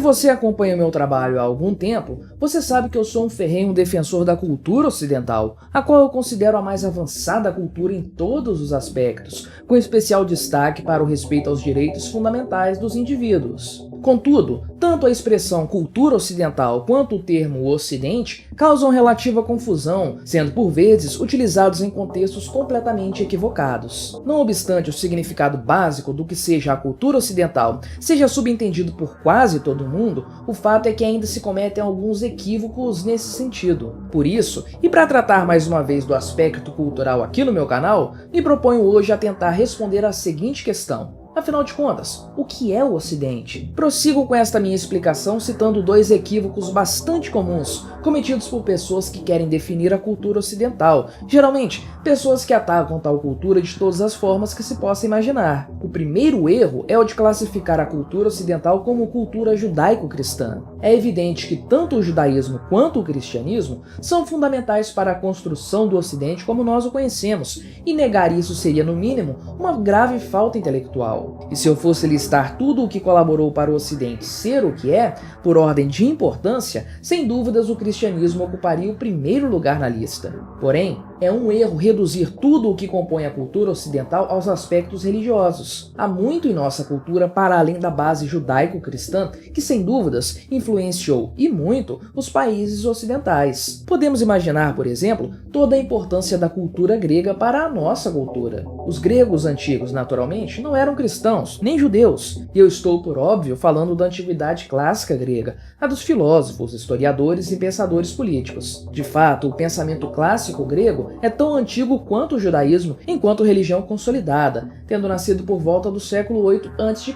você acompanha o meu trabalho há algum tempo, você sabe que eu sou um ferrenho defensor da cultura ocidental, a qual eu considero a mais avançada cultura em todos os aspectos, com especial destaque para o respeito aos direitos fundamentais dos indivíduos. Contudo, tanto a expressão cultura ocidental quanto o termo ocidente causam relativa confusão, sendo por vezes utilizados em contextos completamente equivocados. Não obstante o significado básico do que seja a cultura ocidental seja subentendido por quase todo mundo, o fato é que ainda se cometem alguns equívocos nesse sentido. Por isso, e para tratar mais uma vez do aspecto cultural aqui no meu canal, me proponho hoje a tentar responder a seguinte questão. Afinal de contas, o que é o Ocidente? Prossigo com esta minha explicação citando dois equívocos bastante comuns, cometidos por pessoas que querem definir a cultura ocidental, geralmente pessoas que atacam tal cultura de todas as formas que se possa imaginar. O primeiro erro é o de classificar a cultura ocidental como cultura judaico-cristã. É evidente que tanto o judaísmo quanto o cristianismo são fundamentais para a construção do Ocidente como nós o conhecemos, e negar isso seria, no mínimo, uma grave falta intelectual. E se eu fosse listar tudo o que colaborou para o Ocidente ser o que é, por ordem de importância, sem dúvidas o cristianismo ocuparia o primeiro lugar na lista. Porém, é um erro reduzir tudo o que compõe a cultura ocidental aos aspectos religiosos. Há muito em nossa cultura para além da base judaico-cristã que, sem dúvidas, influenciou, e muito, os países ocidentais. Podemos imaginar, por exemplo, toda a importância da cultura grega para a nossa cultura. Os gregos antigos, naturalmente, não eram cristãos, nem judeus, e eu estou, por óbvio, falando da antiguidade clássica grega, a dos filósofos, historiadores e pensadores políticos. De fato, o pensamento clássico grego é tão antigo quanto o judaísmo enquanto religião consolidada, tendo nascido por volta do século VIII a.C.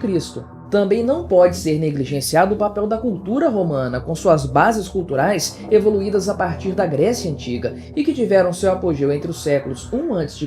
Também não pode ser negligenciado o papel da cultura romana, com suas bases culturais evoluídas a partir da Grécia Antiga e que tiveram seu apogeu entre os séculos I a.C.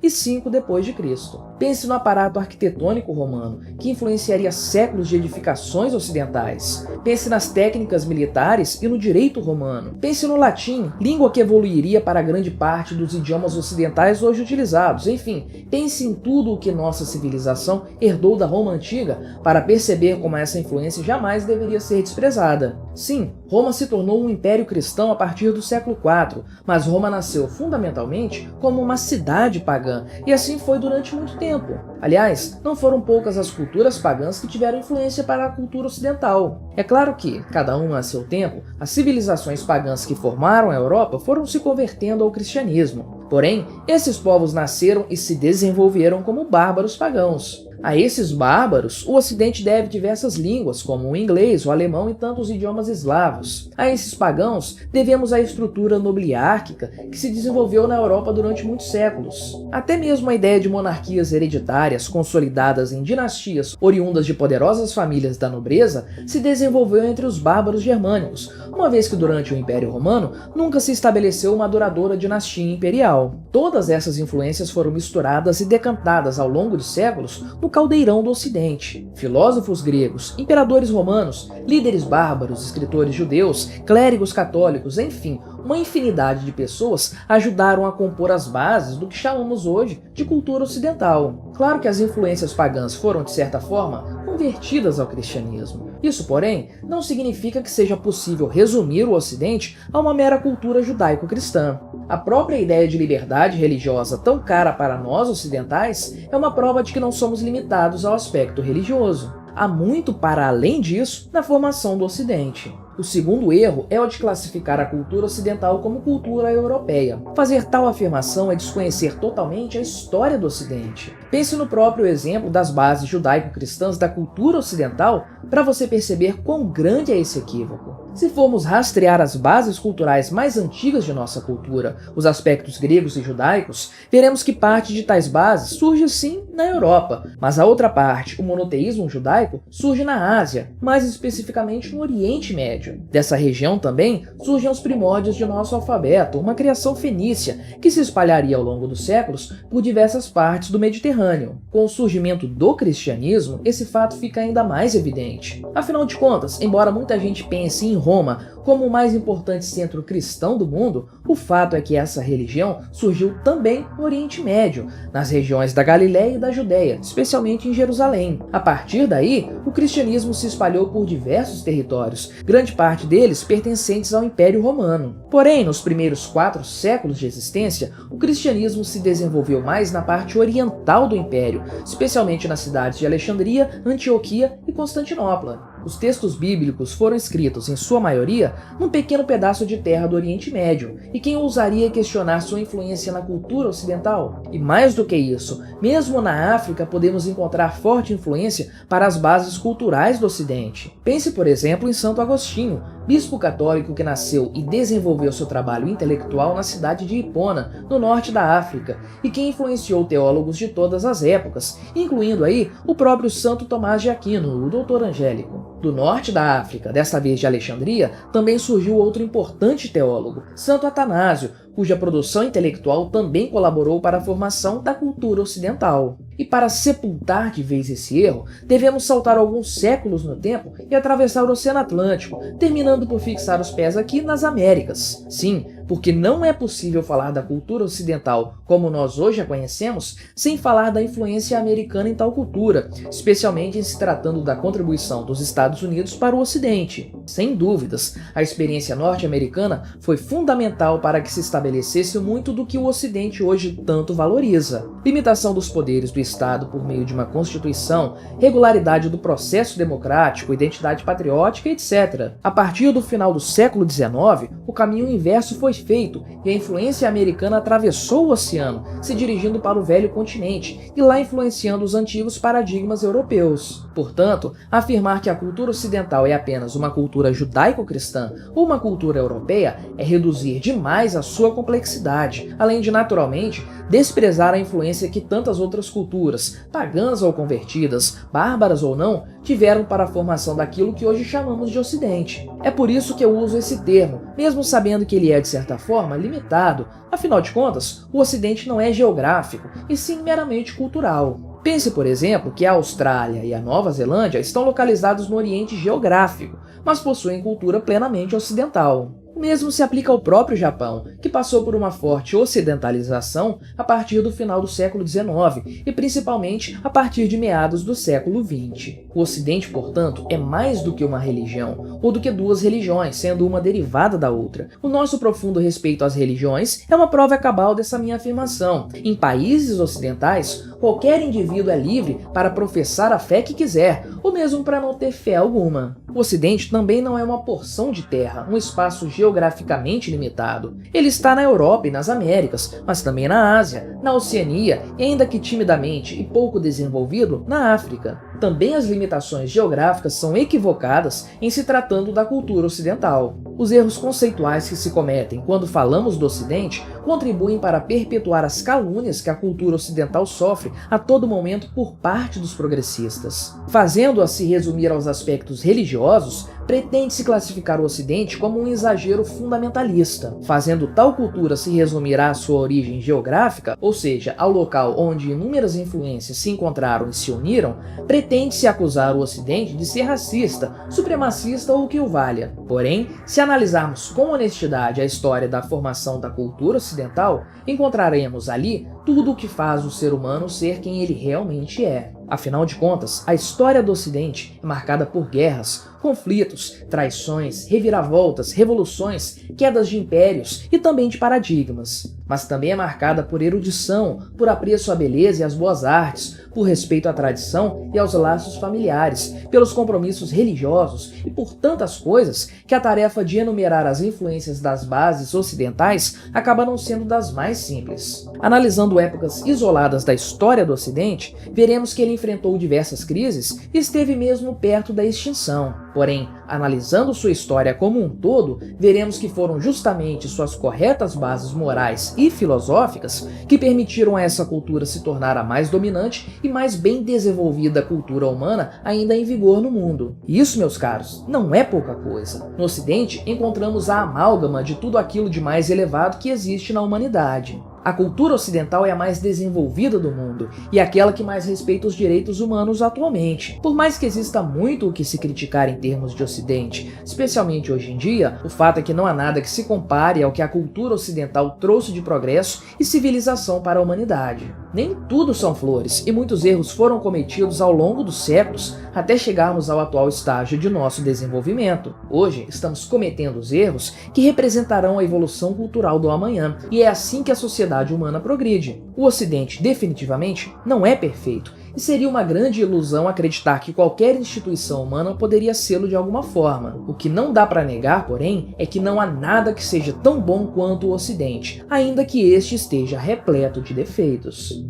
e V d.C. Pense no aparato arquitetônico romano, que influenciaria séculos de edificações ocidentais. Pense nas técnicas militares e no direito romano. Pense no latim, língua que evoluiria para grande parte dos idiomas ocidentais hoje utilizados. Enfim, pense em tudo o que nossa civilização herdou da Roma Antiga para perceber como essa influência jamais deveria ser desprezada. Sim, Roma se tornou um império cristão a partir do século IV, mas Roma nasceu fundamentalmente como uma cidade pagã, e assim foi durante muito tempo. Aliás, não foram poucas as culturas pagãs que tiveram influência para a cultura ocidental. É claro que, cada uma a seu tempo, as civilizações pagãs que formaram a Europa foram se convertendo ao cristianismo. Porém, esses povos nasceram e se desenvolveram como bárbaros pagãos. A esses bárbaros, o Ocidente deve diversas línguas, como o inglês, o alemão e tantos idiomas eslavos. A esses pagãos, devemos a estrutura nobiliárquica que se desenvolveu na Europa durante muitos séculos. Até mesmo a ideia de monarquias hereditárias consolidadas em dinastias oriundas de poderosas famílias da nobreza se desenvolveu entre os bárbaros germânicos, uma vez que durante o Império Romano nunca se estabeleceu uma duradoura dinastia imperial. Todas essas influências foram misturadas e decantadas ao longo de séculos no caldeirão do Ocidente. Filósofos gregos, imperadores romanos, líderes bárbaros, escritores judeus, clérigos católicos, enfim, uma infinidade de pessoas ajudaram a compor as bases do que chamamos hoje de cultura ocidental. Claro que as influências pagãs foram, de certa forma, convertidas ao cristianismo. Isso, porém, não significa que seja possível resumir o Ocidente a uma mera cultura judaico-cristã. A própria ideia de liberdade religiosa tão cara para nós ocidentais é uma prova de que não somos limitados ao aspecto religioso. Há muito para além disso na formação do Ocidente. O segundo erro é o de classificar a cultura ocidental como cultura europeia. Fazer tal afirmação é desconhecer totalmente a história do Ocidente. Pense no próprio exemplo das bases judaico-cristãs da cultura ocidental para você perceber quão grande é esse equívoco. Se formos rastrear as bases culturais mais antigas de nossa cultura, os aspectos gregos e judaicos, veremos que parte de tais bases surge sim na Europa, mas a outra parte, o monoteísmo judaico, surge na Ásia, mais especificamente no Oriente Médio. Dessa região também surgem os primórdios de nosso alfabeto, uma criação fenícia que se espalharia ao longo dos séculos por diversas partes do Mediterrâneo. Com o surgimento do cristianismo, esse fato fica ainda mais evidente. Afinal de contas, embora muita gente pense em Roma como o mais importante centro cristão do mundo, o fato é que essa religião surgiu também no Oriente Médio, nas regiões da Galileia e da Judéia, especialmente em Jerusalém. A partir daí, o cristianismo se espalhou por diversos territórios, grande parte deles pertencentes ao Império Romano. Porém, nos primeiros 4 séculos de existência, o cristianismo se desenvolveu mais na parte oriental do Império, especialmente nas cidades de Alexandria, Antioquia e Constantinopla. Os textos bíblicos foram escritos, em sua maioria, num pequeno pedaço de terra do Oriente Médio, e quem ousaria questionar sua influência na cultura ocidental? E mais do que isso, mesmo na África podemos encontrar forte influência para as bases culturais do Ocidente. Pense, por exemplo, em Santo Agostinho, bispo católico que nasceu e desenvolveu seu trabalho intelectual na cidade de Hipona, no norte da África, e que influenciou teólogos de todas as épocas, incluindo aí o próprio Santo Tomás de Aquino, o doutor angélico. Do norte da África, desta vez de Alexandria, também surgiu outro importante teólogo, Santo Atanásio, cuja produção intelectual também colaborou para a formação da cultura ocidental. E para sepultar de vez esse erro, devemos saltar alguns séculos no tempo e atravessar o Oceano Atlântico, terminando por fixar os pés aqui nas Américas. Sim, porque não é possível falar da cultura ocidental como nós hoje a conhecemos sem falar da influência americana em tal cultura, especialmente em se tratando da contribuição dos Estados Unidos para o Ocidente. Sem dúvidas, a experiência norte-americana foi fundamental para que se estabelecesse muito do que o Ocidente hoje tanto valoriza. Limitação dos poderes do Estado por meio de uma Constituição, regularidade do processo democrático, identidade patriótica, etc. A partir do final do século XIX, o caminho inverso foi feito e a influência americana atravessou o oceano, se dirigindo para o velho continente e lá influenciando os antigos paradigmas europeus. Portanto, afirmar que a cultura ocidental é apenas uma cultura judaico-cristã ou uma cultura europeia é reduzir demais a sua complexidade, além de, naturalmente, desprezar a influência que tantas outras culturas, pagãs ou convertidas, bárbaras ou não, tiveram para a formação daquilo que hoje chamamos de Ocidente. É por isso que eu uso esse termo, mesmo sabendo que ele é, de certa forma, limitado. Afinal de contas, o Ocidente não é geográfico, e sim meramente cultural. Pense, por exemplo, que a Austrália e a Nova Zelândia estão localizados no Oriente geográfico, mas possuem cultura plenamente ocidental. O mesmo se aplica ao próprio Japão, que passou por uma forte ocidentalização a partir do final do século XIX e principalmente a partir de meados do século XX. O Ocidente, portanto, é mais do que uma religião, ou do que 2 religiões, sendo uma derivada da outra. O nosso profundo respeito às religiões é uma prova cabal dessa minha afirmação. Em países ocidentais, qualquer indivíduo é livre para professar a fé que quiser, ou mesmo para não ter fé alguma. O Ocidente também não é uma porção de terra, um espaço geograficamente limitado. Ele está na Europa e nas Américas, mas também na Ásia, na Oceania e, ainda que timidamente e pouco desenvolvido, na África. Também as limitações geográficas são equivocadas em se tratando da cultura ocidental. Os erros conceituais que se cometem quando falamos do Ocidente contribuem para perpetuar as calúnias que a cultura ocidental sofre a todo momento por parte dos progressistas. Fazendo-a se resumir aos aspectos religiosos, pretende-se classificar o Ocidente como um exagero fundamentalista. Fazendo tal cultura se resumir à sua origem geográfica, ou seja, ao local onde inúmeras influências se encontraram e se uniram, pretende-se acusar o Ocidente de ser racista, supremacista ou o que o valha. Porém, se analisarmos com honestidade a história da formação da cultura ocidental, encontraremos ali tudo o que faz o ser humano ser quem ele realmente é. Afinal de contas, a história do Ocidente é marcada por guerras, conflitos, traições, reviravoltas, revoluções, quedas de impérios e também de paradigmas. Mas também é marcada por erudição, por apreço à beleza e às boas artes, por respeito à tradição e aos laços familiares, pelos compromissos religiosos e por tantas coisas que a tarefa de enumerar as influências das bases ocidentais acaba não sendo das mais simples. Analisando épocas isoladas da história do Ocidente, veremos que ele enfrentou diversas crises e esteve mesmo perto da extinção. Porém, analisando sua história como um todo, veremos que foram justamente suas corretas bases morais e filosóficas que permitiram a essa cultura se tornar a mais dominante e mais bem desenvolvida cultura humana ainda em vigor no mundo. E isso, meus caros, não é pouca coisa. No Ocidente, encontramos a amálgama de tudo aquilo de mais elevado que existe na humanidade. A cultura ocidental é a mais desenvolvida do mundo e aquela que mais respeita os direitos humanos atualmente. Por mais que exista muito o que se criticar em termos de Ocidente, especialmente hoje em dia, o fato é que não há nada que se compare ao que a cultura ocidental trouxe de progresso e civilização para a humanidade. Nem tudo são flores e muitos erros foram cometidos ao longo dos séculos até chegarmos ao atual estágio de nosso desenvolvimento. Hoje estamos cometendo os erros que representarão a evolução cultural do amanhã e é assim que a sociedade humana progride. O Ocidente definitivamente não é perfeito e seria uma grande ilusão acreditar que qualquer instituição humana poderia sê-lo de alguma forma. O que não dá para negar, porém, é que não há nada que seja tão bom quanto o Ocidente, ainda que este esteja repleto de defeitos.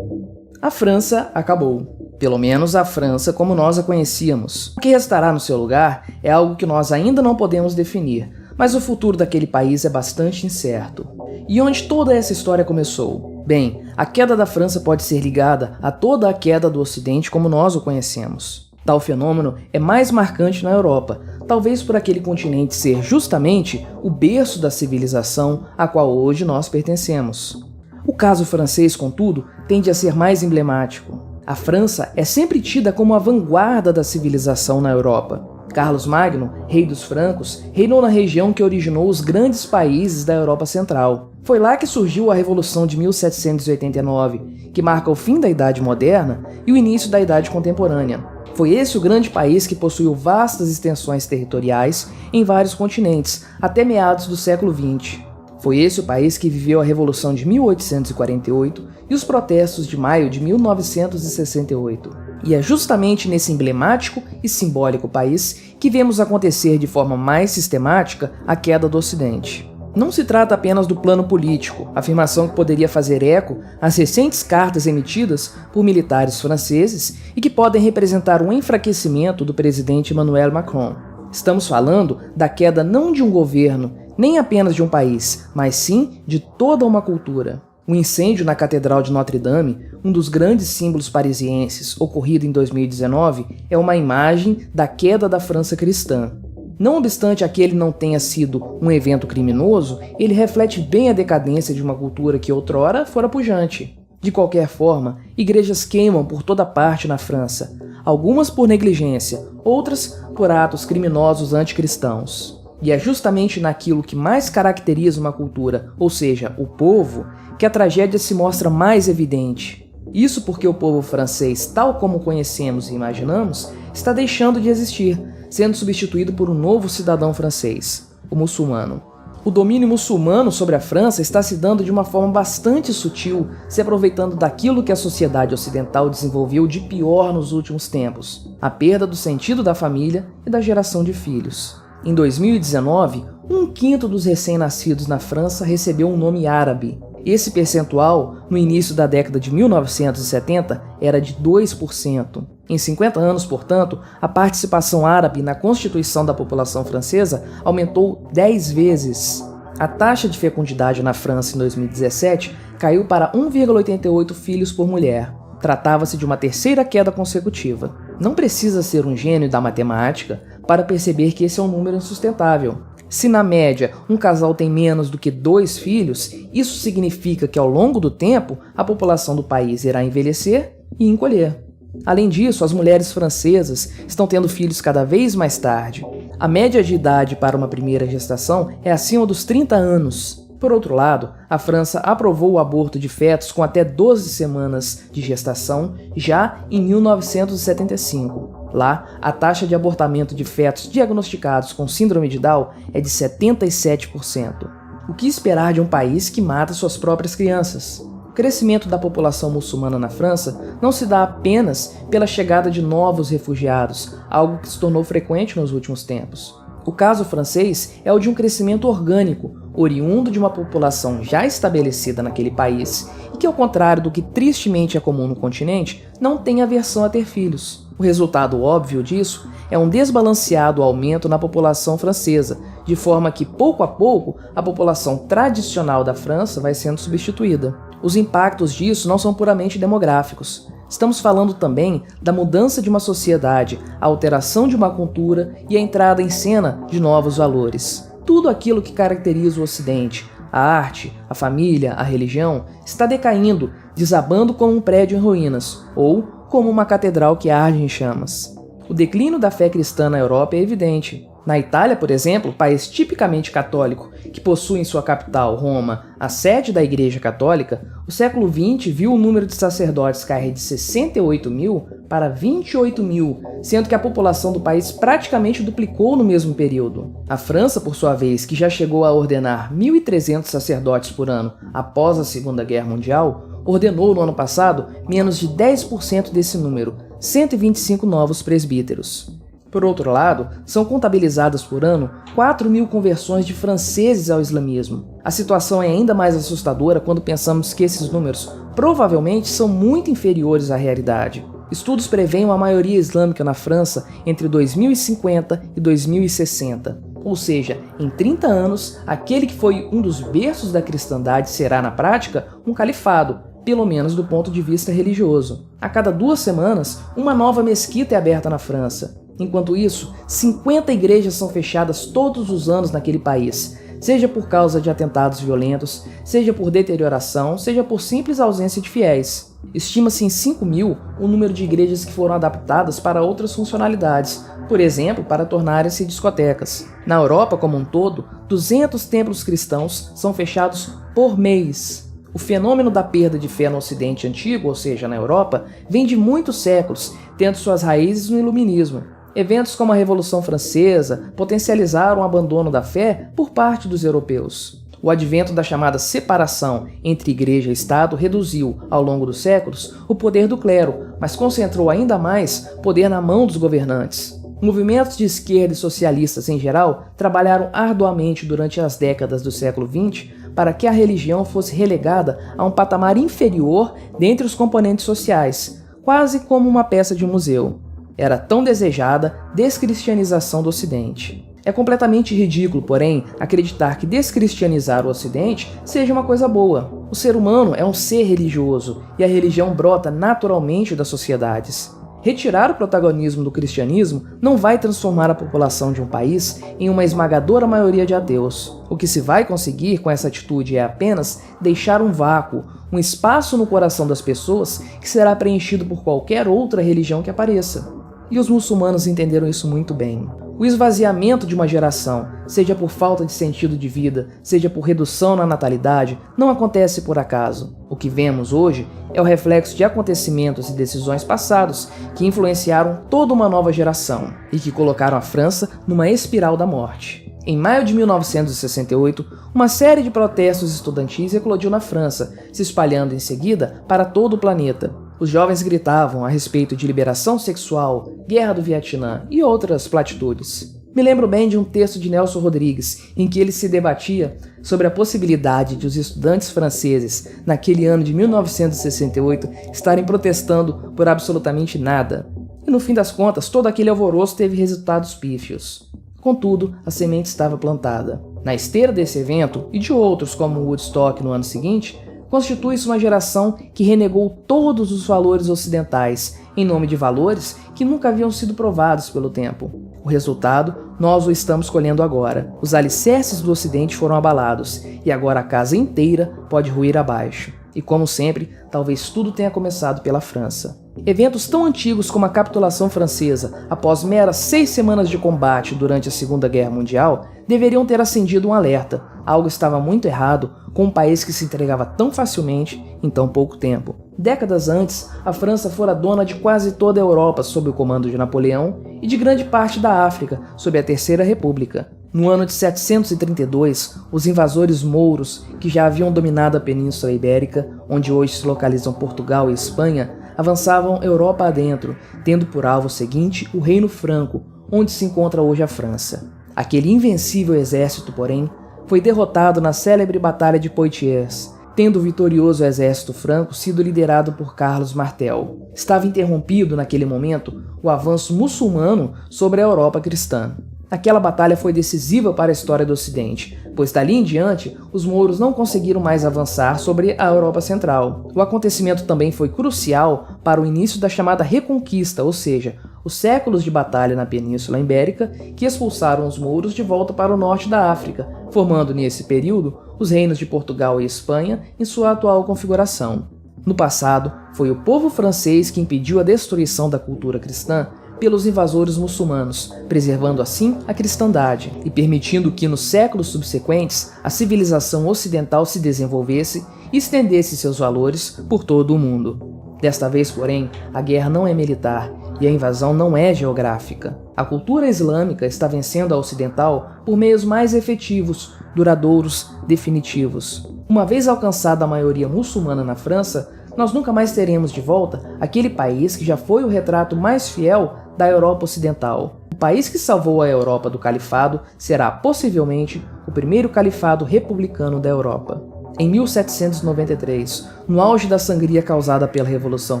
A França acabou. Pelo menos a França como nós a conhecíamos. O que restará no seu lugar é algo que nós ainda não podemos definir, mas o futuro daquele país é bastante incerto. E onde toda essa história começou? Bem, a queda da França pode ser ligada a toda a queda do Ocidente como nós o conhecemos. Tal fenômeno é mais marcante na Europa, talvez por aquele continente ser justamente o berço da civilização a qual hoje nós pertencemos. O caso francês, contudo, tende a ser mais emblemático. A França é sempre tida como a vanguarda da civilização na Europa. Carlos Magno, rei dos francos, reinou na região que originou os grandes países da Europa Central. Foi lá que surgiu a Revolução de 1789, que marca o fim da Idade Moderna e o início da Idade Contemporânea. Foi esse o grande país que possuiu vastas extensões territoriais em vários continentes, até meados do século XX. Foi esse o país que viveu a Revolução de 1848 e os protestos de maio de 1968. E é justamente nesse emblemático e simbólico país que vemos acontecer de forma mais sistemática a queda do Ocidente. Não se trata apenas do plano político, afirmação que poderia fazer eco às recentes cartas emitidas por militares franceses e que podem representar um enfraquecimento do presidente Emmanuel Macron. Estamos falando da queda não de um governo, nem apenas de um país, mas sim de toda uma cultura. O incêndio na Catedral de Notre-Dame, um dos grandes símbolos parisienses, ocorrido em 2019, é uma imagem da queda da França cristã. Não obstante aquele não tenha sido um evento criminoso, ele reflete bem a decadência de uma cultura que outrora fora pujante. De qualquer forma, igrejas queimam por toda parte na França, algumas por negligência, outras por atos criminosos anticristãos. E é justamente naquilo que mais caracteriza uma cultura, ou seja, o povo, que a tragédia se mostra mais evidente. Isso porque o povo francês, tal como conhecemos e imaginamos, está deixando de existir, sendo substituído por um novo cidadão francês, o muçulmano. O domínio muçulmano sobre a França está se dando de uma forma bastante sutil, se aproveitando daquilo que a sociedade ocidental desenvolveu de pior nos últimos tempos, a perda do sentido da família e da geração de filhos. Em 2019, 1/5 dos recém-nascidos na França recebeu um nome árabe. Esse percentual, no início da década de 1970, era de 2%. Em 50 anos, portanto, a participação árabe na constituição da população francesa aumentou 10 vezes. A taxa de fecundidade na França em 2017 caiu para 1,88 filhos por mulher. Tratava-se de uma terceira queda consecutiva. Não precisa ser um gênio da matemática para perceber que esse é um número insustentável. Se na média um casal tem menos do que 2 filhos, isso significa que ao longo do tempo a população do país irá envelhecer e encolher. Além disso, as mulheres francesas estão tendo filhos cada vez mais tarde. A média de idade para uma primeira gestação é acima dos 30 anos. Por outro lado, a França aprovou o aborto de fetos com até 12 semanas de gestação já em 1975. Lá, a taxa de abortamento de fetos diagnosticados com síndrome de Down é de 77%. O que esperar de um país que mata suas próprias crianças? O crescimento da população muçulmana na França não se dá apenas pela chegada de novos refugiados, algo que se tornou frequente nos últimos tempos. O caso francês é o de um crescimento orgânico, oriundo de uma população já estabelecida naquele país e que, ao contrário do que tristemente é comum no continente, não tem aversão a ter filhos. O resultado óbvio disso é um desbalanceado aumento na população francesa, de forma que, pouco a pouco, a população tradicional da França vai sendo substituída. Os impactos disso não são puramente demográficos. Estamos falando também da mudança de uma sociedade, a alteração de uma cultura e a entrada em cena de novos valores. Tudo aquilo que caracteriza o Ocidente, a arte, a família, a religião, está decaindo, desabando como um prédio em ruínas, ou como uma catedral que arde em chamas. O declínio da fé cristã na Europa é evidente. Na Itália, por exemplo, país tipicamente católico, que possui em sua capital, Roma, a sede da Igreja Católica, o século XX viu o número de sacerdotes cair de 68 mil para 28 mil, sendo que a população do país praticamente duplicou no mesmo período. A França, por sua vez, que já chegou a ordenar 1.300 sacerdotes por ano após a Segunda Guerra Mundial, ordenou no ano passado menos de 10% desse número, 125 novos presbíteros. Por outro lado, são contabilizadas por ano 4 mil conversões de franceses ao islamismo. A situação é ainda mais assustadora quando pensamos que esses números provavelmente são muito inferiores à realidade. Estudos preveem uma maioria islâmica na França entre 2050 e 2060. Ou seja, em 30 anos, aquele que foi um dos berços da cristandade será, na prática, um califado, pelo menos do ponto de vista religioso. A cada 2 semanas, uma nova mesquita é aberta na França. Enquanto isso, 50 igrejas são fechadas todos os anos naquele país, seja por causa de atentados violentos, seja por deterioração, seja por simples ausência de fiéis. Estima-se em 5 mil o número de igrejas que foram adaptadas para outras funcionalidades, por exemplo, para tornarem-se discotecas. Na Europa como um todo, 200 templos cristãos são fechados por mês. O fenômeno da perda de fé no Ocidente antigo, ou seja, na Europa, vem de muitos séculos, tendo suas raízes no Iluminismo. Eventos como a Revolução Francesa potencializaram o abandono da fé por parte dos europeus. O advento da chamada separação entre igreja e Estado reduziu, ao longo dos séculos, o poder do clero, mas concentrou ainda mais poder na mão dos governantes. Movimentos de esquerda e socialistas em geral trabalharam arduamente durante as décadas do século XX para que a religião fosse relegada a um patamar inferior dentre os componentes sociais, quase como uma peça de museu. Era tão desejada descristianização do Ocidente. É completamente ridículo, porém, acreditar que descristianizar o Ocidente seja uma coisa boa. O ser humano é um ser religioso e a religião brota naturalmente das sociedades. Retirar o protagonismo do cristianismo não vai transformar a população de um país em uma esmagadora maioria de ateus. O que se vai conseguir com essa atitude é apenas deixar um vácuo, um espaço no coração das pessoas que será preenchido por qualquer outra religião que apareça. E os muçulmanos entenderam isso muito bem. O esvaziamento de uma geração, seja por falta de sentido de vida, seja por redução na natalidade, não acontece por acaso. O que vemos hoje é o reflexo de acontecimentos e decisões passados que influenciaram toda uma nova geração e que colocaram a França numa espiral da morte. Em maio de 1968, uma série de protestos estudantis eclodiu na França, se espalhando em seguida para todo o planeta. Os jovens gritavam a respeito de liberação sexual, guerra do Vietnã e outras platitudes. Me lembro bem de um texto de Nelson Rodrigues, em que ele se debatia sobre a possibilidade de os estudantes franceses, naquele ano de 1968, estarem protestando por absolutamente nada. E no fim das contas, todo aquele alvoroço teve resultados pífios. Contudo, a semente estava plantada. Na esteira desse evento, e de outros como o Woodstock no ano seguinte, constitui-se uma geração que renegou todos os valores ocidentais, em nome de valores que nunca haviam sido provados pelo tempo. O resultado, nós o estamos colhendo agora. Os alicerces do Ocidente foram abalados, e agora a casa inteira pode ruir abaixo. E como sempre, talvez tudo tenha começado pela França. Eventos tão antigos como a capitulação francesa, após meras 6 semanas de combate durante a Segunda Guerra Mundial, deveriam ter acendido um alerta. Algo estava muito errado com um país que se entregava tão facilmente em tão pouco tempo. Décadas antes, a França fora dona de quase toda a Europa sob o comando de Napoleão e de grande parte da África sob a Terceira República. No ano de 732, os invasores mouros, que já haviam dominado a Península Ibérica, onde hoje se localizam Portugal e Espanha, avançavam Europa adentro, tendo por alvo seguinte o Reino Franco, onde se encontra hoje a França. Aquele invencível exército, porém, foi derrotado na célebre Batalha de Poitiers, tendo o vitorioso exército franco sido liderado por Carlos Martel. Estava interrompido, naquele momento, o avanço muçulmano sobre a Europa cristã. Aquela batalha foi decisiva para a história do Ocidente, pois dali em diante os mouros não conseguiram mais avançar sobre a Europa Central. O acontecimento também foi crucial para o início da chamada Reconquista, ou seja, os séculos de batalha na Península Ibérica que expulsaram os mouros de volta para o norte da África, formando nesse período os reinos de Portugal e Espanha em sua atual configuração. No passado, foi o povo francês que impediu a destruição da cultura cristã pelos invasores muçulmanos, preservando assim a cristandade e permitindo que nos séculos subsequentes a civilização ocidental se desenvolvesse e estendesse seus valores por todo o mundo. Desta vez, porém, a guerra não é militar e a invasão não é geográfica. A cultura islâmica está vencendo a ocidental por meios mais efetivos, duradouros, definitivos. Uma vez alcançada a maioria muçulmana na França, nós nunca mais teremos de volta aquele país que já foi o retrato mais fiel da Europa Ocidental. O país que salvou a Europa do califado será, possivelmente, o primeiro califado republicano da Europa. Em 1793, no auge da sangria causada pela Revolução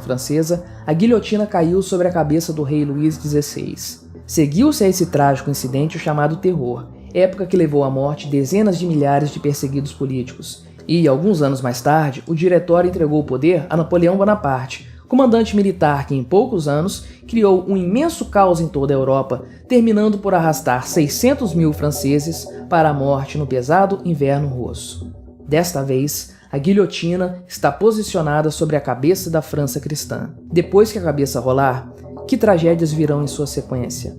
Francesa, a guilhotina caiu sobre a cabeça do rei Luís XVI. Seguiu-se a esse trágico incidente o chamado Terror, época que levou à morte dezenas de milhares de perseguidos políticos. E, alguns anos mais tarde, o Diretório entregou o poder a Napoleão Bonaparte, comandante militar que, em poucos anos, criou um imenso caos em toda a Europa, terminando por arrastar 600 mil franceses para a morte no pesado inverno russo. Desta vez, a guilhotina está posicionada sobre a cabeça da França cristã. Depois que a cabeça rolar, que tragédias virão em sua sequência?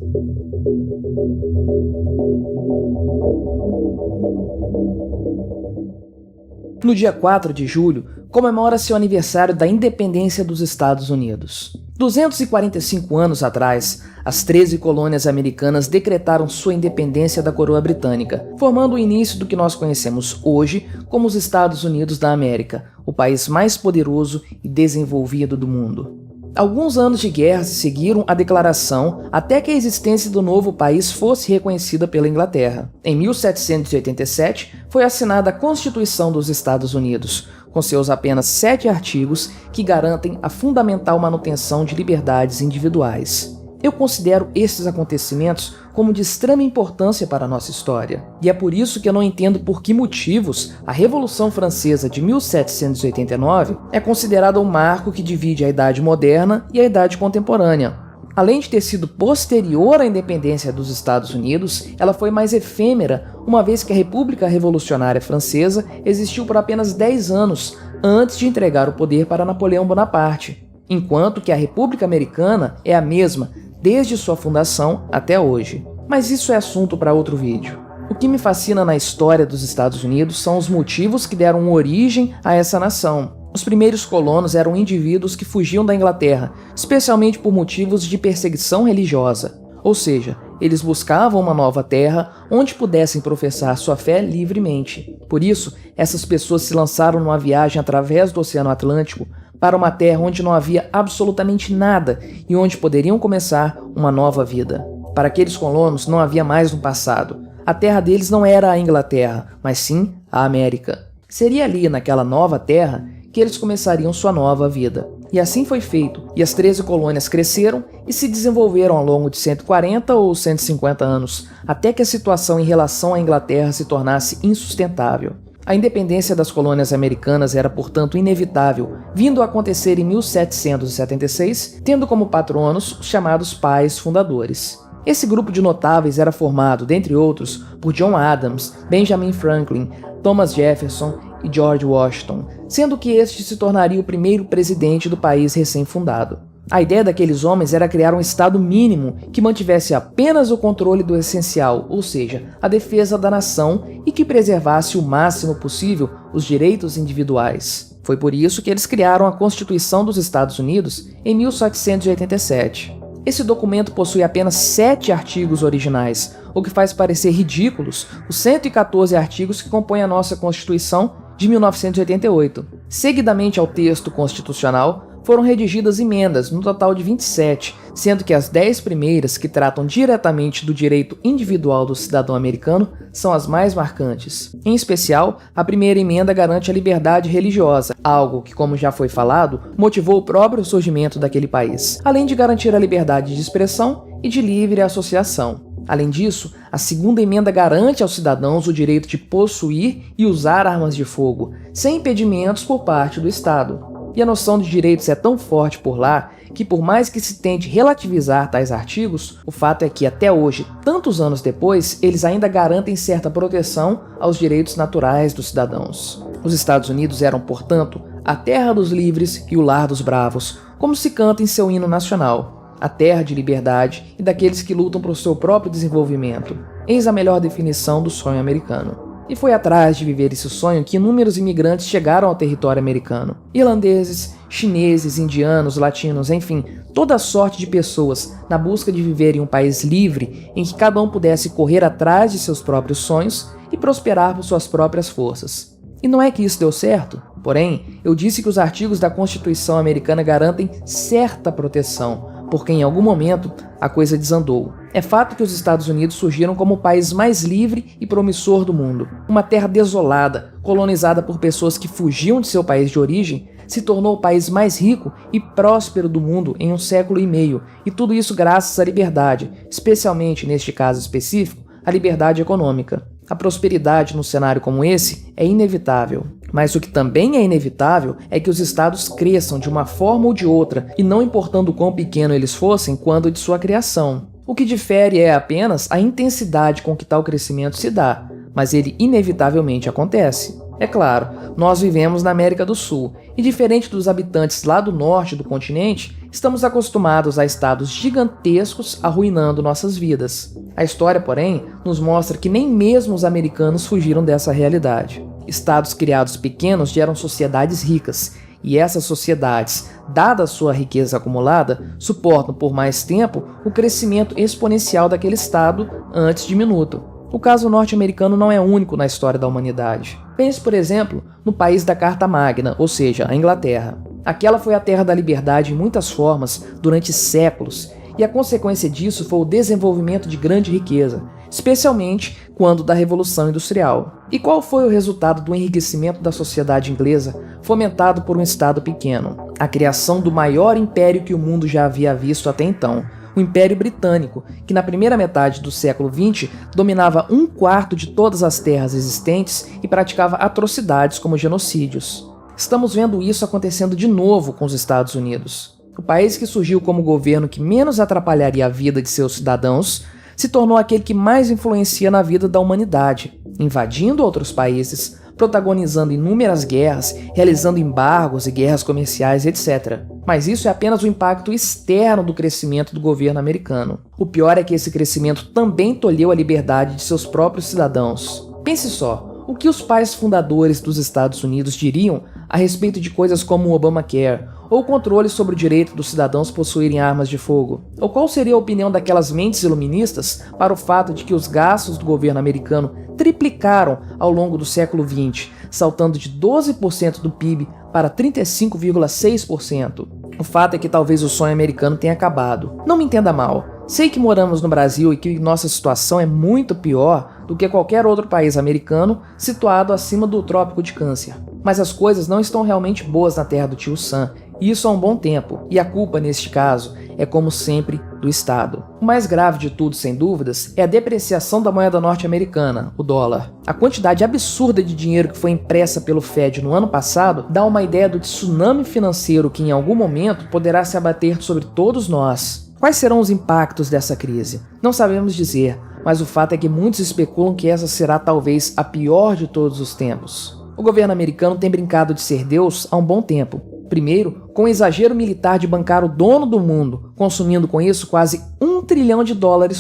No dia 4 de julho, comemora-se o aniversário da independência dos Estados Unidos. 245 anos atrás, as 13 colônias americanas decretaram sua independência da coroa britânica, formando o início do que nós conhecemos hoje como os Estados Unidos da América, o país mais poderoso e desenvolvido do mundo. Alguns anos de guerra se seguiram à declaração até que a existência do novo país fosse reconhecida pela Inglaterra. Em 1787, foi assinada a Constituição dos Estados Unidos, com seus apenas 7 artigos que garantem a fundamental manutenção de liberdades individuais. Eu considero esses acontecimentos como de extrema importância para a nossa história. E é por isso que eu não entendo por que motivos a Revolução Francesa de 1789 é considerada um marco que divide a Idade Moderna e a Idade Contemporânea. Além de ter sido posterior à independência dos Estados Unidos, ela foi mais efêmera, uma vez que a República Revolucionária Francesa existiu por apenas 10 anos antes de entregar o poder para Napoleão Bonaparte, enquanto que a República Americana é a mesma desde sua fundação até hoje. Mas isso é assunto para outro vídeo. O que me fascina na história dos Estados Unidos são os motivos que deram origem a essa nação. Os primeiros colonos eram indivíduos que fugiam da Inglaterra, especialmente por motivos de perseguição religiosa. Ou seja, eles buscavam uma nova terra onde pudessem professar sua fé livremente. Por isso, essas pessoas se lançaram numa viagem através do Oceano Atlântico para uma terra onde não havia absolutamente nada e onde poderiam começar uma nova vida. Para aqueles colonos não havia mais um passado. A terra deles não era a Inglaterra, mas sim a América. Seria ali, naquela nova terra, que eles começariam sua nova vida. E assim foi feito, e as 13 colônias cresceram e se desenvolveram ao longo de 140 ou 150 anos, até que a situação em relação à Inglaterra se tornasse insustentável. A independência das colônias americanas era, portanto, inevitável, vindo a acontecer em 1776, tendo como patronos os chamados pais fundadores. Esse grupo de notáveis era formado, dentre outros, por John Adams, Benjamin Franklin, Thomas Jefferson e George Washington, sendo que este se tornaria o primeiro presidente do país recém-fundado. A ideia daqueles homens era criar um estado mínimo que mantivesse apenas o controle do essencial, ou seja, a defesa da nação, e que preservasse o máximo possível os direitos individuais. Foi por isso que eles criaram a Constituição dos Estados Unidos em 1787. Esse documento possui apenas 7 artigos originais, o que faz parecer ridículos os 114 artigos que compõem a nossa Constituição de 1988. Seguidamente ao texto constitucional, foram redigidas emendas, no total de 27, sendo que as 10 primeiras, que tratam diretamente do direito individual do cidadão americano, são as mais marcantes. Em especial, a primeira emenda garante a liberdade religiosa, algo que, como já foi falado, motivou o próprio surgimento daquele país, além de garantir a liberdade de expressão e de livre associação. Além disso, a segunda emenda garante aos cidadãos o direito de possuir e usar armas de fogo, sem impedimentos por parte do Estado. E a noção de direitos é tão forte por lá que, por mais que se tente relativizar tais artigos, o fato é que, até hoje, tantos anos depois, eles ainda garantem certa proteção aos direitos naturais dos cidadãos. Os Estados Unidos eram, portanto, a terra dos livres e o lar dos bravos, como se canta em seu hino nacional, a terra de liberdade e daqueles que lutam por seu próprio desenvolvimento. Eis a melhor definição do sonho americano. E foi atrás de viver esse sonho que inúmeros imigrantes chegaram ao território americano. Irlandeses, chineses, indianos, latinos, enfim, toda sorte de pessoas na busca de viver em um país livre em que cada um pudesse correr atrás de seus próprios sonhos e prosperar por suas próprias forças. E não é que isso deu certo? Porém, eu disse que os artigos da Constituição americana garantem certa proteção, porque em algum momento a coisa desandou. É fato que os Estados Unidos surgiram como o país mais livre e promissor do mundo. Uma terra desolada, colonizada por pessoas que fugiam de seu país de origem, se tornou o país mais rico e próspero do mundo em 1,5 séculos, e tudo isso graças à liberdade, especialmente, neste caso específico, a liberdade econômica. A prosperidade num cenário como esse é inevitável. Mas o que também é inevitável é que os estados cresçam de uma forma ou de outra, e não importando o quão pequeno eles fossem quando de sua criação. O que difere é apenas a intensidade com que tal crescimento se dá, mas ele inevitavelmente acontece. É claro, nós vivemos na América do Sul, e diferente dos habitantes lá do norte do continente, estamos acostumados a estados gigantescos arruinando nossas vidas. A história, porém, nos mostra que nem mesmo os americanos fugiram dessa realidade. Estados criados pequenos geram sociedades ricas, e essas sociedades, dada a sua riqueza acumulada, suportam por mais tempo o crescimento exponencial daquele estado antes diminuto. O caso norte-americano não é único na história da humanidade. Pense, por exemplo, no país da Carta Magna, ou seja, a Inglaterra. Aquela foi a terra da liberdade em muitas formas durante séculos, e a consequência disso foi o desenvolvimento de grande riqueza, especialmente quando da Revolução Industrial. E qual foi o resultado do enriquecimento da sociedade inglesa, fomentado por um estado pequeno? A criação do maior império que o mundo já havia visto até então, o Império Britânico, que na primeira metade do século XX dominava 1/4 de todas as terras existentes e praticava atrocidades como genocídios. Estamos vendo isso acontecendo de novo com os Estados Unidos. O país que surgiu como governo que menos atrapalharia a vida de seus cidadãos se tornou aquele que mais influencia na vida da humanidade, invadindo outros países, protagonizando inúmeras guerras, realizando embargos e guerras comerciais, etc. Mas isso é apenas o impacto externo do crescimento do governo americano. O pior é que esse crescimento também tolheu a liberdade de seus próprios cidadãos. Pense só, o que os pais fundadores dos Estados Unidos diriam a respeito de coisas como o Obamacare, ou o controle sobre o direito dos cidadãos possuírem armas de fogo? Ou qual seria a opinião daquelas mentes iluministas para o fato de que os gastos do governo americano triplicaram ao longo do século XX, saltando de 12% do PIB para 35,6%? O fato é que talvez o sonho americano tenha acabado. Não me entenda mal. Sei que moramos no Brasil e que nossa situação é muito pior do que qualquer outro país americano situado acima do Trópico de Câncer. Mas as coisas não estão realmente boas na terra do tio Sam, e isso há um bom tempo, e a culpa, neste caso, é como sempre, do Estado. O mais grave de tudo, sem dúvidas, é a depreciação da moeda norte-americana, o dólar. A quantidade absurda de dinheiro que foi impressa pelo Fed no ano passado dá uma ideia do tsunami financeiro que em algum momento poderá se abater sobre todos nós. Quais serão os impactos dessa crise? Não sabemos dizer, mas o fato é que muitos especulam que essa será talvez a pior de todos os tempos. O governo americano tem brincado de ser Deus há um bom tempo. Primeiro, com o exagero militar de bancar o dono do mundo, consumindo com isso quase $1 trilhão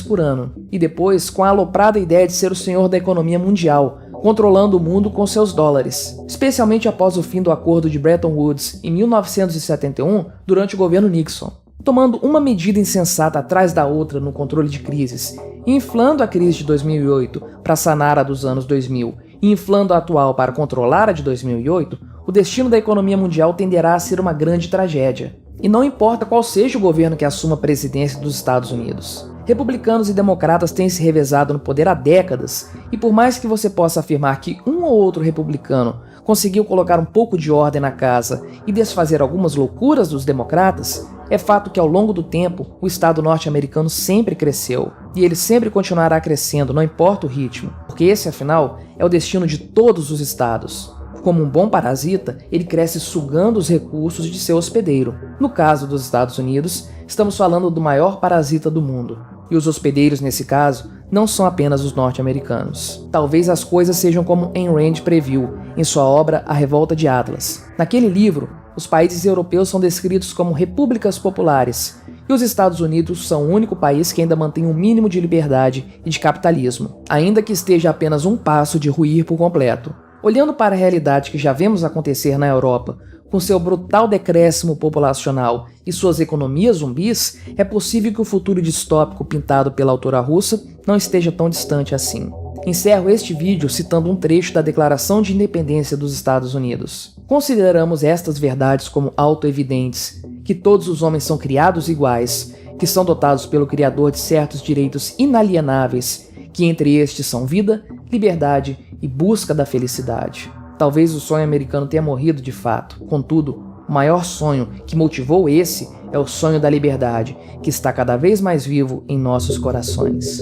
por ano. E depois, com a aloprada ideia de ser o senhor da economia mundial, controlando o mundo com seus dólares. Especialmente após o fim do acordo de Bretton Woods em 1971, durante o governo Nixon. Tomando uma medida insensata atrás da outra no controle de crises, e inflando a crise de 2008 para sanar a dos anos 2000, e inflando a atual para controlar a de 2008, o destino da economia mundial tenderá a ser uma grande tragédia. E não importa qual seja o governo que assuma a presidência dos Estados Unidos. Republicanos e democratas têm se revezado no poder há décadas, e por mais que você possa afirmar que um ou outro republicano conseguiu colocar um pouco de ordem na casa e desfazer algumas loucuras dos democratas, É fato que ao longo do tempo, o Estado norte-americano sempre cresceu, e ele sempre continuará crescendo, não importa o ritmo, porque esse, afinal, é o destino de todos os estados. Como um bom parasita, ele cresce sugando os recursos de seu hospedeiro. No caso dos Estados Unidos, estamos falando do maior parasita do mundo. E os hospedeiros, nesse caso, não são apenas os norte-americanos. Talvez as coisas sejam como Ayn Rand previu em sua obra A Revolta de Atlas. Naquele livro, os países europeus são descritos como repúblicas populares, e os Estados Unidos são o único país que ainda mantém um mínimo de liberdade e de capitalismo, ainda que esteja a apenas um passo de ruir por completo. Olhando para a realidade que já vemos acontecer na Europa, com seu brutal decréscimo populacional e suas economias zumbis, é possível que o futuro distópico pintado pela autora russa não esteja tão distante assim. Encerro este vídeo citando um trecho da Declaração de Independência dos Estados Unidos. Consideramos estas verdades como autoevidentes, que todos os homens são criados iguais, que são dotados pelo Criador de certos direitos inalienáveis, que entre estes são vida, liberdade e busca da felicidade. Talvez o sonho americano tenha morrido de fato. Contudo, o maior sonho que motivou esse é o sonho da liberdade, que está cada vez mais vivo em nossos corações.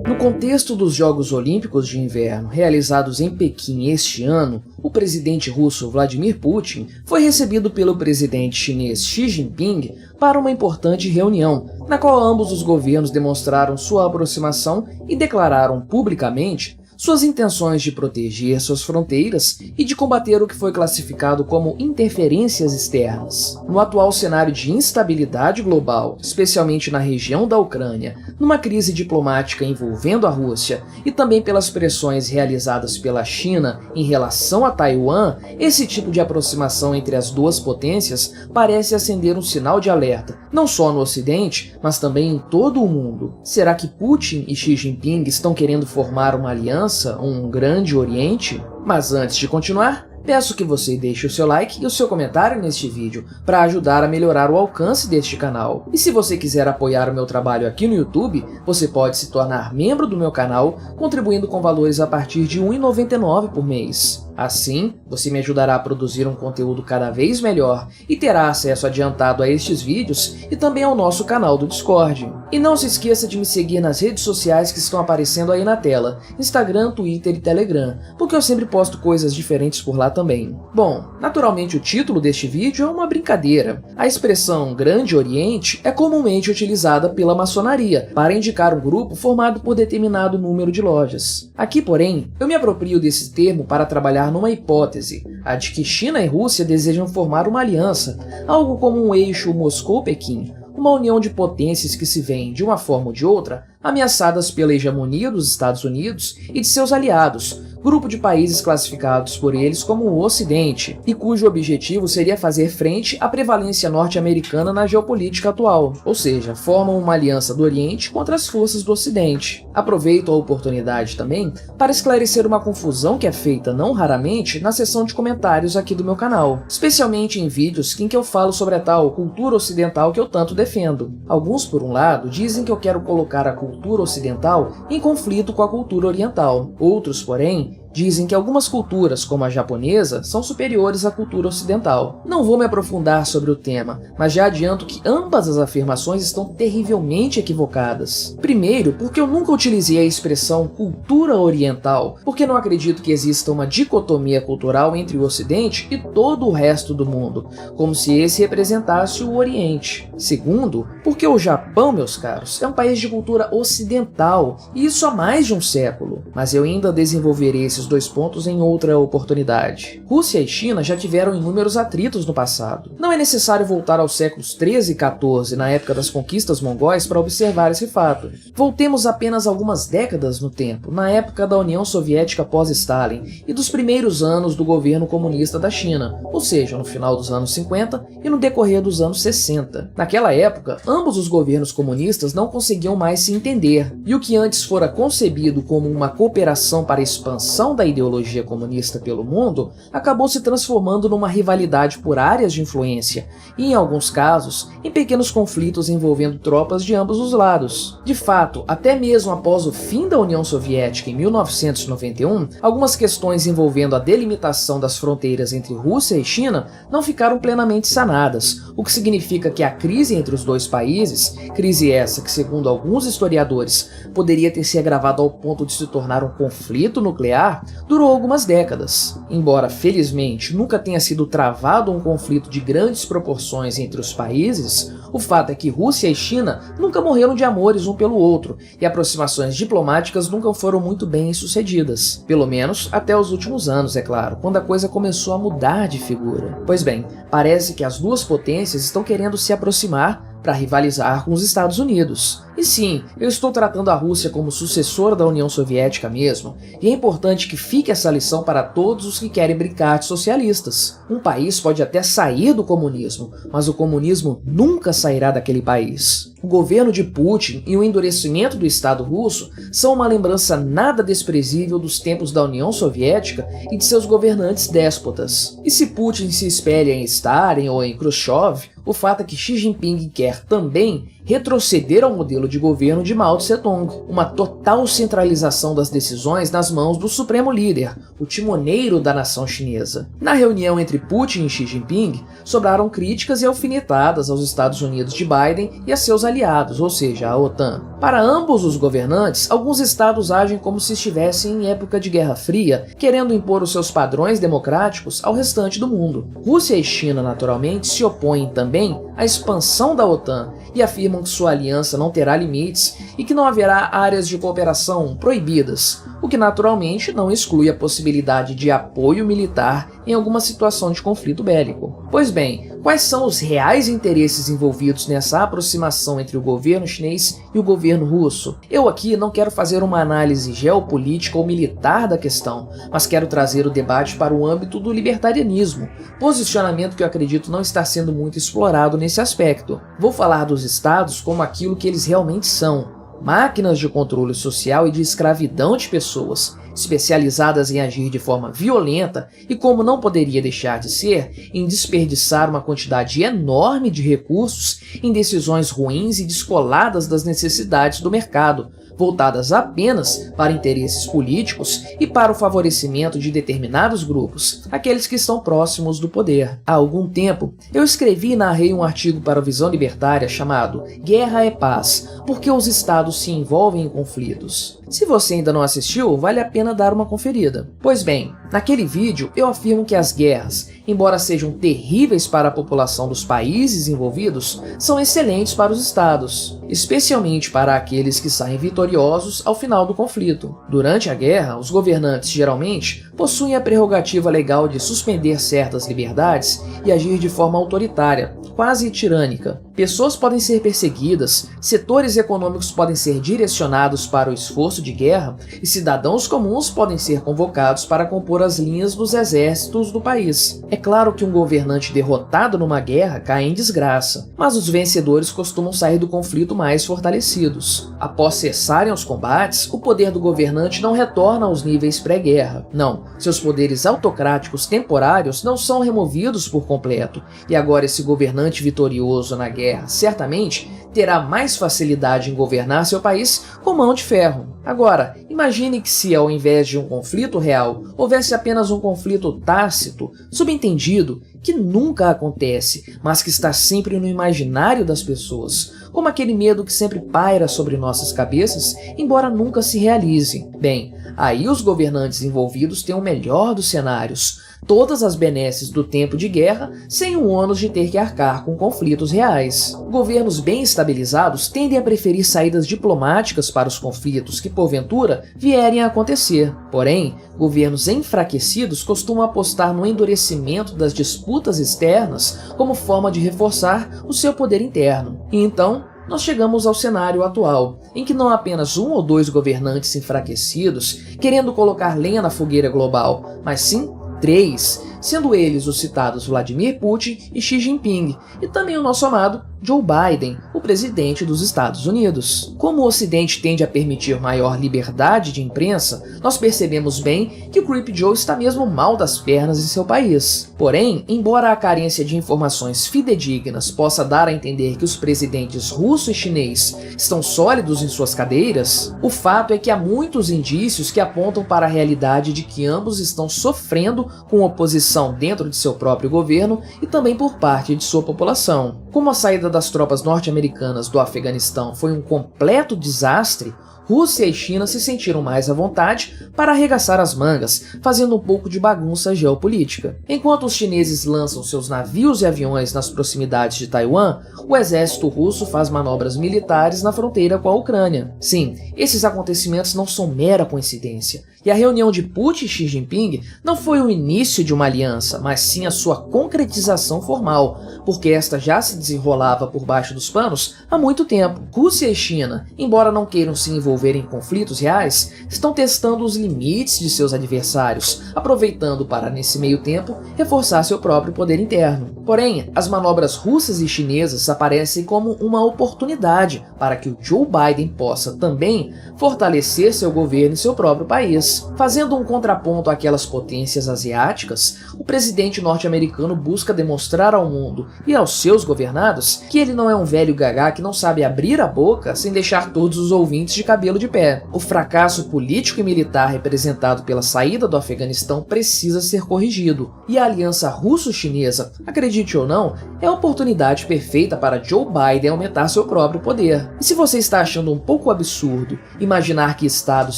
No contexto dos Jogos Olímpicos de Inverno realizados em Pequim este ano, o presidente russo Vladimir Putin foi recebido pelo presidente chinês Xi Jinping para uma importante reunião, na qual ambos os governos demonstraram sua aproximação e declararam publicamente suas intenções de proteger suas fronteiras e de combater o que foi classificado como interferências externas. No atual cenário de instabilidade global, especialmente na região da Ucrânia, numa crise diplomática envolvendo a Rússia e também pelas pressões realizadas pela China em relação a Taiwan, esse tipo de aproximação entre as duas potências parece acender um sinal de alerta, não só no Ocidente, mas também em todo o mundo. Será que Putin e Xi Jinping estão querendo formar uma aliança, um grande Oriente? Mas antes de continuar, peço que você deixe o seu like e o seu comentário neste vídeo para ajudar a melhorar o alcance deste canal. E se você quiser apoiar o meu trabalho aqui no YouTube, você pode se tornar membro do meu canal contribuindo com valores a partir de R$ 1,99 por mês. Assim, você me ajudará a produzir um conteúdo cada vez melhor e terá acesso adiantado a estes vídeos e também ao nosso canal do Discord. E não se esqueça de me seguir nas redes sociais que estão aparecendo aí na tela, Instagram, Twitter e Telegram, porque eu sempre posto coisas diferentes por lá também. Bom, naturalmente o título deste vídeo é uma brincadeira. A expressão Grande Oriente é comumente utilizada pela maçonaria para indicar um grupo formado por determinado número de lojas. Aqui, porém, eu me aproprio desse termo para trabalhar numa hipótese, a de que China e Rússia desejam formar uma aliança, algo como um eixo Moscou-Pequim, uma união de potências que se veem, de uma forma ou de outra, ameaçadas pela hegemonia dos Estados Unidos e de seus aliados, grupo de países classificados por eles como o Ocidente, e cujo objetivo seria fazer frente à prevalência norte-americana na geopolítica atual, ou seja, formam uma aliança do Oriente contra as forças do Ocidente. Aproveito a oportunidade também para esclarecer uma confusão que é feita não raramente na seção de comentários aqui do meu canal, especialmente em vídeos em que eu falo sobre a tal cultura ocidental que eu tanto defendo. Alguns, por um lado, dizem que eu quero colocar a cultura ocidental em conflito com a cultura oriental. Outros, porém, dizem que algumas culturas, como a japonesa, são superiores à cultura ocidental. Não vou me aprofundar sobre o tema, mas já adianto que ambas as afirmações estão terrivelmente equivocadas. Primeiro, porque eu nunca utilizei a expressão cultura oriental, porque não acredito que exista uma dicotomia cultural entre o Ocidente e todo o resto do mundo, como se esse representasse o Oriente. Segundo, porque o Japão, meus caros, é um país de cultura ocidental, e isso há mais de um século, mas eu ainda desenvolverei esses dois pontos em outra oportunidade. Rússia e China já tiveram inúmeros atritos no passado. Não é necessário voltar aos séculos 13 e 14, na época das conquistas mongóis, para observar esse fato. Voltemos apenas algumas décadas no tempo, na época da União Soviética pós-Stalin e dos primeiros anos do governo comunista da China, ou seja, no final dos anos 50 e no decorrer dos anos 60. Naquela época, ambos os governos comunistas não conseguiam mais se entender, e o que antes fora concebido como uma cooperação para a expansão expansão da ideologia comunista pelo mundo acabou se transformando numa rivalidade por áreas de influência e, em alguns casos, em pequenos conflitos envolvendo tropas de ambos os lados. De fato, até mesmo após o fim da União Soviética em 1991, algumas questões envolvendo a delimitação das fronteiras entre Rússia e China não ficaram plenamente sanadas, o que significa que a crise entre os dois países, crise essa que, segundo alguns historiadores, poderia ter se agravado ao ponto de se tornar um conflito nuclear, durou algumas décadas. Embora, felizmente, nunca tenha sido travado um conflito de grandes proporções entre os países, o fato é que Rússia e China nunca morreram de amores um pelo outro, e aproximações diplomáticas nunca foram muito bem sucedidas. Pelo menos até os últimos anos, é claro, quando a coisa começou a mudar de figura. Pois bem, parece que as duas potências estão querendo se aproximar para rivalizar com os Estados Unidos. E sim, eu estou tratando a Rússia como sucessora da União Soviética mesmo, e é importante que fique essa lição para todos os que querem brincar de socialistas. Um país pode até sair do comunismo, mas o comunismo nunca sairá daquele país. O governo de Putin e o endurecimento do Estado russo são uma lembrança nada desprezível dos tempos da União Soviética e de seus governantes déspotas. E se Putin se espelha em Stalin ou em Khrushchev, o fato é que Xi Jinping quer também retroceder ao modelo de governo de Mao Tse-tung, uma total centralização das decisões nas mãos do supremo líder, o timoneiro da nação chinesa. Na reunião entre Putin e Xi Jinping, sobraram críticas e alfinetadas aos Estados Unidos de Biden e a seus aliados, ou seja, a OTAN. Para ambos os governantes, alguns estados agem como se estivessem em época de Guerra Fria, querendo impor os seus padrões democráticos ao restante do mundo. Rússia e China, naturalmente, se opõem também à expansão da OTAN e afirmam que sua aliança não terá limites e que não haverá áreas de cooperação proibidas, o que naturalmente não exclui a possibilidade de apoio militar em alguma situação de conflito bélico. Pois bem, quais são os reais interesses envolvidos nessa aproximação entre o governo chinês e o governo russo? Eu aqui não quero fazer uma análise geopolítica ou militar da questão, mas quero trazer o debate para o âmbito do libertarianismo, posicionamento que eu acredito não estar sendo muito explorado nesse aspecto. Vou falar dos estados como aquilo que eles realmente são: máquinas de controle social e de escravidão de pessoas, especializadas em agir de forma violenta e, como não poderia deixar de ser, em desperdiçar uma quantidade enorme de recursos em decisões ruins e descoladas das necessidades do mercado, voltadas apenas para interesses políticos e para o favorecimento de determinados grupos, aqueles que estão próximos do poder. Há algum tempo, eu escrevi e narrei um artigo para a Visão Libertária chamado Guerra é Paz, porque os estados se envolvem em conflitos. Se você ainda não assistiu, vale a pena dar uma conferida. Pois bem, naquele vídeo eu afirmo que as guerras, embora sejam terríveis para a população dos países envolvidos, são excelentes para os estados, especialmente para aqueles que saem vitoriosos ao final do conflito. Durante a guerra, os governantes geralmente possuem a prerrogativa legal de suspender certas liberdades e agir de forma autoritária, quase tirânica. Pessoas podem ser perseguidas, setores econômicos podem ser direcionados para o esforço de guerra e cidadãos comuns podem ser convocados para compor as linhas dos exércitos do país. É claro que um governante derrotado numa guerra cai em desgraça, mas os vencedores costumam sair do conflito mais fortalecidos. Após cessarem os combates, o poder do governante não retorna aos níveis pré-guerra. Não, seus poderes autocráticos temporários não são removidos por completo, e agora esse governante vitorioso na guerra certamente terá mais facilidade em governar seu país com mão de ferro. Agora, imagine que se ao invés de um conflito real, houvesse apenas um conflito tácito, subentendido, que nunca acontece, mas que está sempre no imaginário das pessoas, como aquele medo que sempre paira sobre nossas cabeças, embora nunca se realize. Bem, aí os governantes envolvidos têm o melhor dos cenários: todas as benesses do tempo de guerra sem o ônus de ter que arcar com conflitos reais. Governos bem estabilizados tendem a preferir saídas diplomáticas para os conflitos que, porventura, vierem a acontecer. Porém, governos enfraquecidos costumam apostar no endurecimento das disputas externas como forma de reforçar o seu poder interno. E então, nós chegamos ao cenário atual, em que não apenas um ou dois governantes enfraquecidos querendo colocar lenha na fogueira global, mas sim 3, sendo eles os citados Vladimir Putin e Xi Jinping, e também o nosso amado Joe Biden, o presidente dos Estados Unidos. Como o Ocidente tende a permitir maior liberdade de imprensa, nós percebemos bem que o Creepy Joe está mesmo mal das pernas em seu país. Porém, embora a carência de informações fidedignas possa dar a entender que os presidentes russo e chinês estão sólidos em suas cadeiras, o fato é que há muitos indícios que apontam para a realidade de que ambos estão sofrendo com oposição dentro de seu próprio governo e também por parte de sua população. Como a saída das tropas norte-americanas do Afeganistão foi um completo desastre, Rússia e China se sentiram mais à vontade para arregaçar as mangas, fazendo um pouco de bagunça geopolítica. Enquanto os chineses lançam seus navios e aviões nas proximidades de Taiwan, o exército russo faz manobras militares na fronteira com a Ucrânia. Sim, esses acontecimentos não são mera coincidência. E a reunião de Putin e Xi Jinping não foi o início de uma aliança, mas sim a sua concretização formal, porque esta já se desenrolava por baixo dos panos há muito tempo. Rússia e China, embora não queiram se envolver em conflitos reais, estão testando os limites de seus adversários, aproveitando para, nesse meio tempo, reforçar seu próprio poder interno. Porém, as manobras russas e chinesas aparecem como uma oportunidade para que o Joe Biden possa também fortalecer seu governo e seu próprio país. Fazendo um contraponto àquelas potências asiáticas, o presidente norte-americano busca demonstrar ao mundo e aos seus governados que ele não é um velho gagá que não sabe abrir a boca sem deixar todos os ouvintes de cabelo de pé. O fracasso político e militar representado pela saída do Afeganistão precisa ser corrigido, e a aliança russo-chinesa, acredite ou não, é a oportunidade perfeita para Joe Biden aumentar seu próprio poder. E se você está achando um pouco absurdo imaginar que estados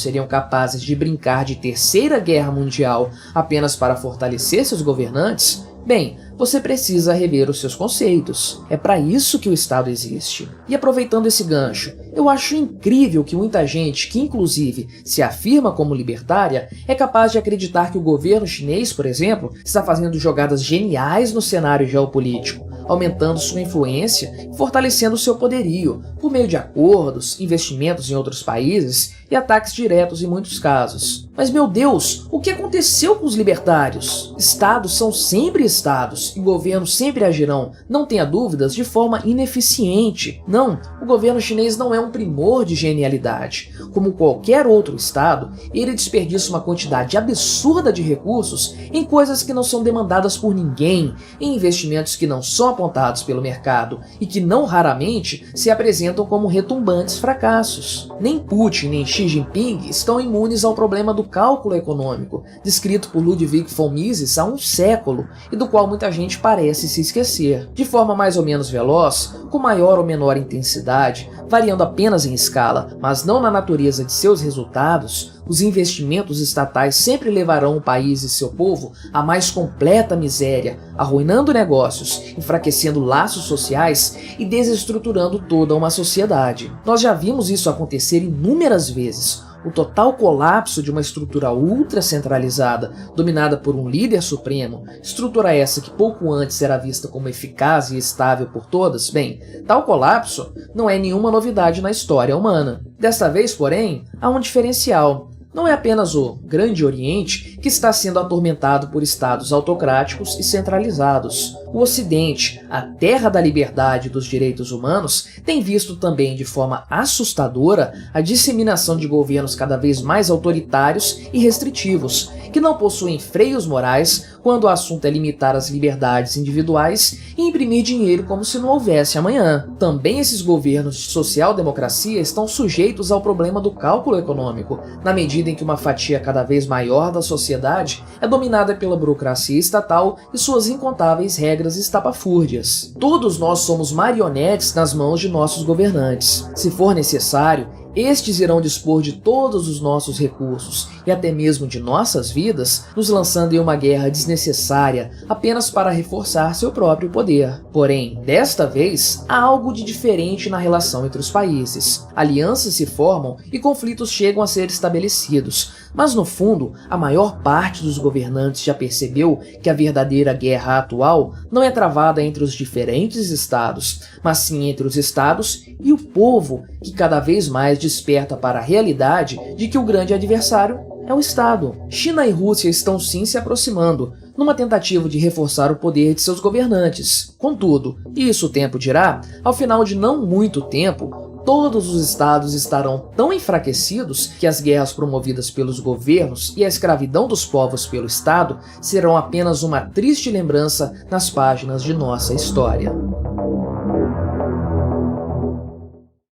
seriam capazes de brincar de terceira guerra mundial apenas para fortalecer seus governantes, bem, você precisa rever os seus conceitos. É para isso que o Estado existe. E aproveitando esse gancho, eu acho incrível que muita gente, que inclusive se afirma como libertária, é capaz de acreditar que o governo chinês, por exemplo, está fazendo jogadas geniais no cenário geopolítico, aumentando sua influência e fortalecendo seu poderio, por meio de acordos, investimentos em outros países e ataques diretos em muitos casos. Mas meu Deus, o que aconteceu com os libertários? Estados são sempre estados, e governos sempre agirão, não tenha dúvidas, de forma ineficiente. Não, o governo chinês não é um primor de genialidade. Como qualquer outro estado, ele desperdiça uma quantidade absurda de recursos em coisas que não são demandadas por ninguém, em investimentos que não são apontados pelo mercado e que não raramente se apresentam como retumbantes fracassos. Nem Putin nem Xi Jinping estão imunes ao problema do cálculo econômico, descrito por Ludwig von Mises há um século e do qual muita gente parece se esquecer. De forma mais ou menos veloz, com maior ou menor intensidade, variando apenas em escala, mas não na natureza de seus resultados, os investimentos estatais sempre levarão o país e seu povo à mais completa miséria, arruinando negócios, enfraquecendo laços sociais e desestruturando toda uma sociedade. Nós já vimos isso acontecer inúmeras vezes. O total colapso de uma estrutura ultra centralizada, dominada por um líder supremo, estrutura essa que pouco antes era vista como eficaz e estável por todas, bem, tal colapso não é nenhuma novidade na história humana. Desta vez, porém, há um diferencial. Não é apenas o Grande Oriente que está sendo atormentado por estados autocráticos e centralizados. O Ocidente, a terra da liberdade e dos direitos humanos, tem visto também de forma assustadora a disseminação de governos cada vez mais autoritários e restritivos, que não possuem freios morais quando o assunto é limitar as liberdades individuais e imprimir dinheiro como se não houvesse amanhã. Também esses governos de social-democracia estão sujeitos ao problema do cálculo econômico, na medida em que uma fatia cada vez maior da sociedade é dominada pela burocracia estatal e suas incontáveis regras estapafúrdias. Todos nós somos marionetes nas mãos de nossos governantes. Se for necessário, estes irão dispor de todos os nossos recursos e até mesmo de nossas vidas, nos lançando em uma guerra desnecessária apenas para reforçar seu próprio poder. Porém, desta vez, há algo de diferente na relação entre os países. Alianças se formam e conflitos chegam a ser estabelecidos, mas no fundo, a maior parte dos governantes já percebeu que a verdadeira guerra atual não é travada entre os diferentes estados, mas sim entre os estados e o povo, que cada vez mais desperta para a realidade de que o grande adversário é o Estado. China e Rússia estão sim se aproximando, numa tentativa de reforçar o poder de seus governantes. Contudo, isso o tempo dirá, ao final de não muito tempo, todos os estados estarão tão enfraquecidos que as guerras promovidas pelos governos e a escravidão dos povos pelo Estado serão apenas uma triste lembrança nas páginas de nossa história.